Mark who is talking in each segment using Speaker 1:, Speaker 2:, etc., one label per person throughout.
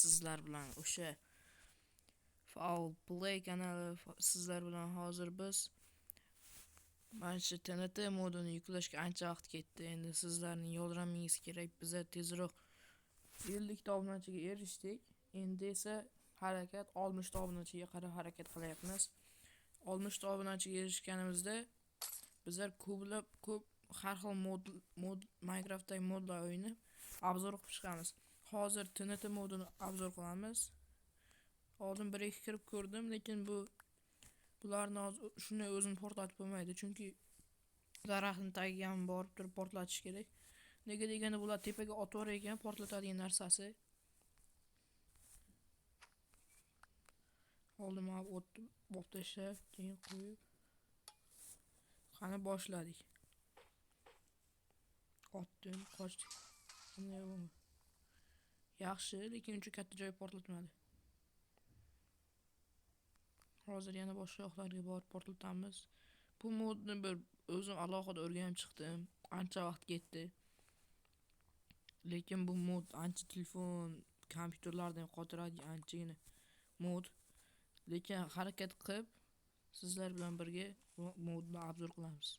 Speaker 1: sizlar bilan o'sha Foul Play kanali sizlar bilan hozir biz mana shu TNT modini yuklashga ancha vaqt ketdi. Endi sizlarning yordamingiz kerak. Biz tezroq 50 ta obunachiga erishdik. Endi esa harakat 60 ta obunachiga qarab harakat qilyapmiz. 60 ta obunachiga erishganimizda bizlar ko'p har xil mod Minecraftdagi modlar o'ynab obzor qilib chiqamiz. Hozir TNT modini obzor qilamiz. Oldin 1-2 kirib ko'rdim, lekin bularni shunday o'zini portlatib bo'lmaydi, chunki daraxtning tagiga ham borib turib portlatish kerak. Nega deganda bular tepaga otvar ekan portlatadigan narsasi. Oldin mana o'tni bo'p tashlab, keyin qo'yib qani boshladik. Otdim, qochdik. Yaxshi, lekin uncha katta joy portlatmadi. Hozir yana boshqa yoqlarga borib portlatamiz. Bu modni o'zim alohida o'rganib chiqdim. Ancha vaqt ketdi. Lekin bu mod ancha telefon, kompyuterlardan qotiradigan anchagina mod. Lekin harakat qilib sizlar bilan birga bu modni obzor qilamiz.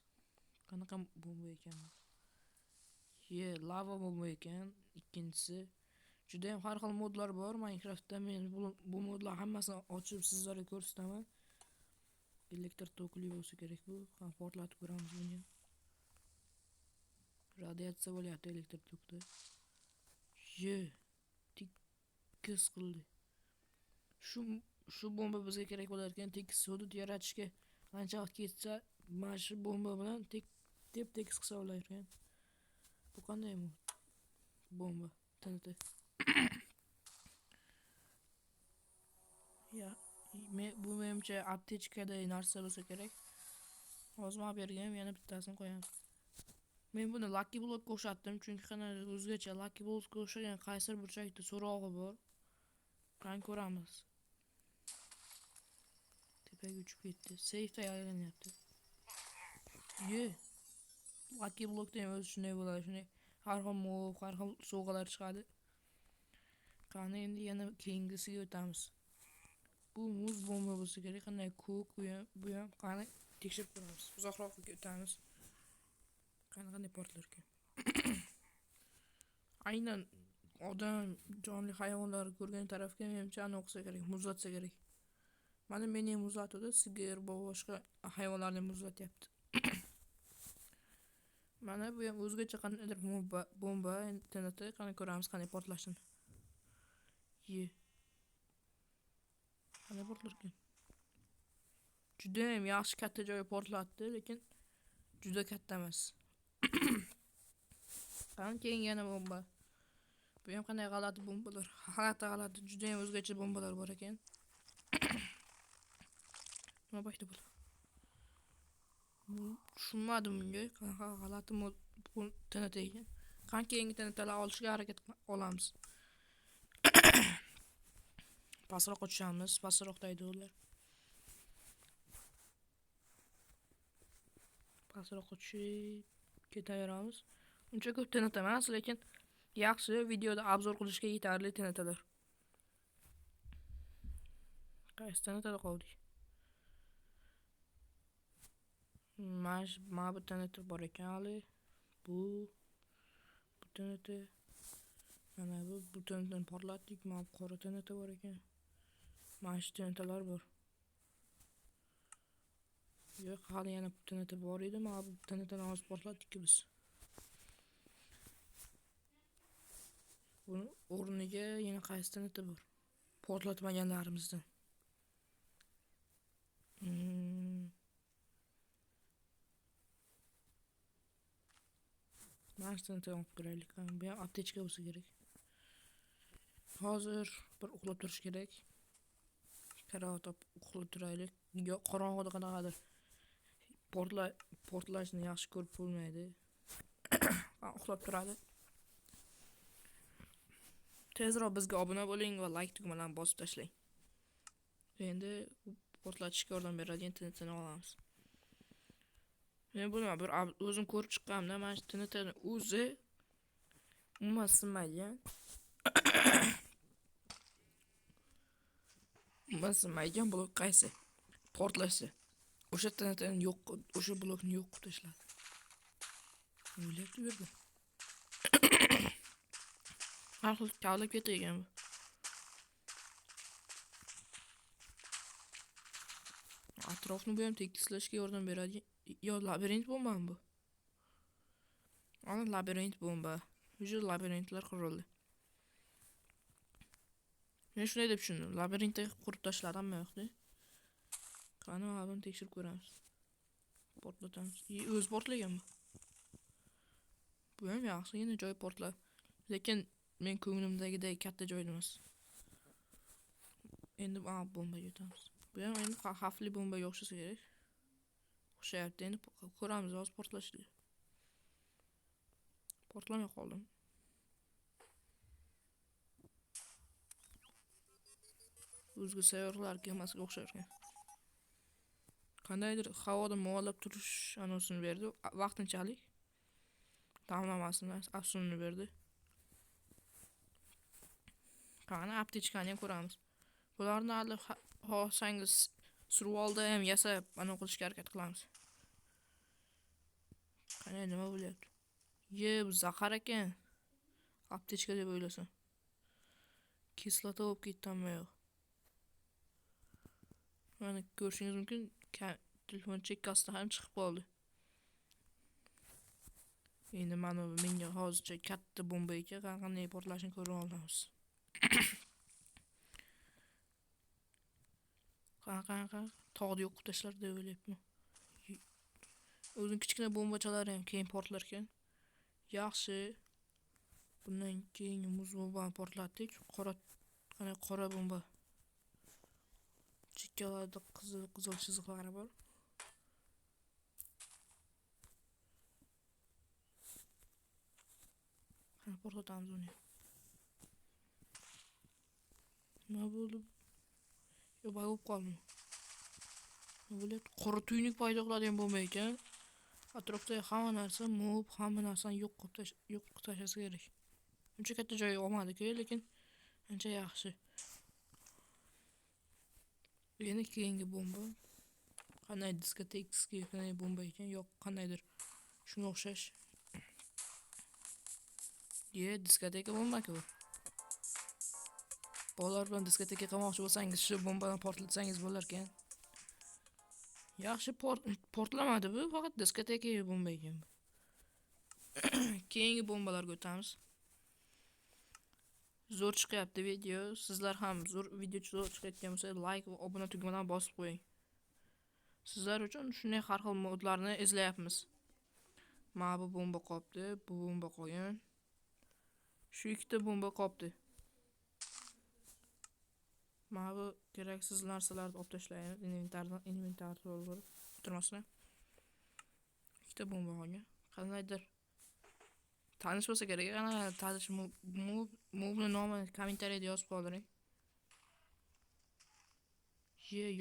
Speaker 1: Qanaqa bomba ekan? Lava bomba ekan. Ikkinchisi juda ham har xil modlar bor Minecraftda. Men bu modlar hammasini ochib sizlarga ko'rsataman. Elektr tokli bo'lsa kerak bu. Ham portlatib ko'ramiz buni. Radiatsiya bo'lyapti elektr tokda. Tekis qildi. Shu bomba bizga kerak bo'lar ekan. Tekis hudud yaratishga ancha vaqt ketsa, mana shu bomba bilan tekis qilsa bo'lar ekan. Bu qanday bomba? TNT. Bu menimcha aptechkadagi narsa bo'lsa kerak. Hozir men bergan, yana bittasini qo'yamiz. Men buni Lucky Blockga o'xshatdim, chunki qanday o'zgacha Lucky Blockga o'xshagan qaysi burchakda so'rog'i bor. Qani ko'ramiz. Tepaga uchib ketdi. Safe'da aylanyapti. Lucky Blockda ham o'zi shunday bo'ladi, shunday har xil sovg'alar chiqadi. Qani endi yana keyingisiga o'tamiz. Bu muz bomba bo'lsa kerak, qanday ko'k bu ham qani tekshirib ko'ramiz. Uzoqroq o'tamiz. Qanday portlar ekan. Aynan odam, jonli hayvonlar ko'rgan tarafga menimcha o'qsa kerak, muzlatsa kerak. Mana meni ham muzlatadi, sigir, boshqa hayvonlarni muzlatyapti. Mana bu ham o'zgacha qandaydir bomba, TNT qani ko'ramiz qanday portlashini. Qanday portlar ekan? Juda ham yaxshi katta joy portlatdi, lekin juda katta emas. Qani keyin yana bomba. Bu ham qanday g'alati bombalar. G'alati, juda ham o'zgacha bombalar bor ekan. Nima bo'ldi bu? Tushunmadim bunga. Qanaqa g'alati TNT ekan. Qani keyingi TNTlar olishga harakat qilamiz. Pastroqqa tushamiz, pastroqdaydi ular. Pastroqqa tushib ketaveramiz. Uncha ko'p TNT emas, lekin yaxshi videoda obzor qilishga yetarli TNTlar. Qaysi TNTda qoldik? Mana bu TNT bor ekan hali. Bu TNT. Mana bu TNTni portlatdik. Mana qora TNT bor ekan. Mana shu TNTlar bor. Yo'q, hali yana TNT bor edi. Mana bu TNTni hozir portlatdik biz. Buni o'rniga yana qaysi TNT bor? Portlatmaganlarimizdan. Mana shu TNT olib ko'raylik. Bu ham aptechka bo'lsa kerak. Hozir bir uxlab turish kerak. Karavot uxlab turaylik. Qorong'ida qanaqadir portlashni yaxshi ko'rib bo'lmaydi. Uxlab turadi. Tezroq bizga obuna bo'ling va like tugmalarini bosib tashlang. Endi portlatishga yordam beradigan TNTni olamiz. Men buni bir o'zim ko'rib chiqqanimda, mana shu TNTni o'zi umuman sinmagan. Umuman sinmaydigan blok qaysi? Portlashdi. O'sha TNTni yo'q, o'sha blokni yo'q qilib tashladi. O'ylab yurdi. Har xil kavlab ketgan bu. Atrofni bu ham tekislashga yordam beradi. Yo, labirint bombami bu? Ana labirint bomba. O'sha labirintlar qurildi. Men shunday deb tushundim. Labirintda qurib tashladim yo'qdi. Qani buni tekshirib ko'ramiz. Portlatamiz. O'zi portlagan bu. Bu ham yaxshigina joy portladi. Lekin men ko'nglimdagidek katta joy emas. Endi bombaga o'tamiz. Bu ham endi xavfli bombaga o'xshasa kerak. O'xshayapti. Endi ko'ramiz hozir portlashdi. Portlamay qoldim. O'zga sayyoralar kemasiga o'xshar ekan. Qandaydir havoda muallaq turish anonsini berdi. Vaqtinchalik tamlamasini afsunini berdi. Qani aptechkani ham ko'ramiz. Bularni hali xohlasangiz survolda ham yasab ana qilishga harakat qilamiz. Qani nima bo'lyapti? Bu zahar ekan. Aptechka deb o'ylasam. Kislota bo'lib ketdimi yo'q? Mana ko'rishingiz mumkin, telefon chekkasida ham chiqib qoldi. Endi mana menga hozircha katta bomba ekan, qanday portlashini ko'rib olamiz. Qanaqa tog'ni yo'q qilib tashlar deb o'ylayapman. O'zing kichkina bombachalari ham keyin portlar ekan. Yaxshi. Bundan keyin muz bombani portlatdik. Qora bomba. Chekkalarda qizil chiziqlari bor. Qani portlatamiz uni. Nima bo'ldi? Yo, bo'lib qoldi. Qora tuynik paydo qiladigan bomba ekan. Atrofdagi hamma narsa hamma narsani yo'q qilib tashlasa kerak. Uncha katta joy olmadi-ku, lekin ancha yaxshi. Endi keyingi bomba qanday diskotekskiy qanday bomba ekan, yo'q qandaydir shunga o'xshash. Diskoteka bomba-ku bu. Bolalar bilan diskoteka qilmoqchi bo'lsangiz, shu bombani portlatsangiz bo'lar ekan. Yaxshi portlamadi bu, faqat diskoteka bomba ekan bu. Keyingi bombalarga o'tamiz. Zo'r chiqyapti video. Sizlar ham video zo'r chiqayotgan bo'lsa, like va obuna tugmasidan bosib qo'ying. Sizlar uchun shunday har xil modlarni izlayapmiz. Mana bu bomba qopti, bu bomba qo'yin. Shu ikkita bomba qopti. Mana bu keraksiz narsalarni olib tashlaymiz. Inventar to'ldirib o'tirmasdan. Ikkita bomba qolgan. Qandaydir tanish bo'lsa kerak, ana tanish movni nomini kommentariyada yozib qoldiring.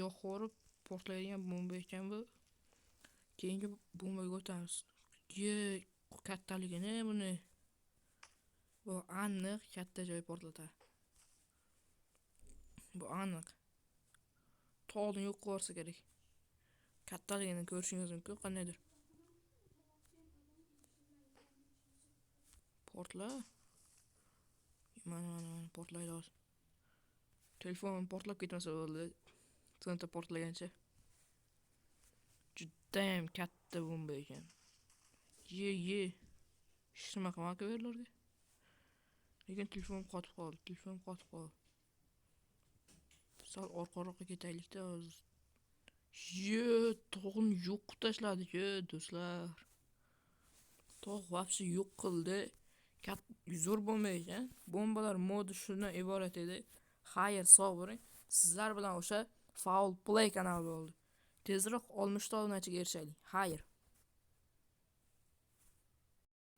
Speaker 1: Yo'qori portlaydigan bomba ekan bu. Keyingi bombaga o'tamiz. Kattaligini buni. Bu aniq katta joy portlatadi. Bu aniq. Tog'ni yo'q qilsa kerak. Kattaligini ko'rishingiz mumkin, qandaydir. Portla. Mana portlaydi hozir. Telefonim portlab ketmasa bo'ldi. To'nta portlagancha. Juda ham katta bomba ekan. Hech nima qilmadi ularga. Lekin telefonim qotib qoldi. Sal orqaroqqa ketaylik-da hozir. Tog'ni yo'q qilib tashladi-ku, do'stlar. Tog' vobshe yo'q qildi. Zo'r bomba ekan. Bombalar modi shundan iborat edi. Xayr, sog' bo'ling. Sizlar bilan o'sha Foul Play kanali bo'ldi. Tezroq 60 ta obunachiga erishaylik. Xayr.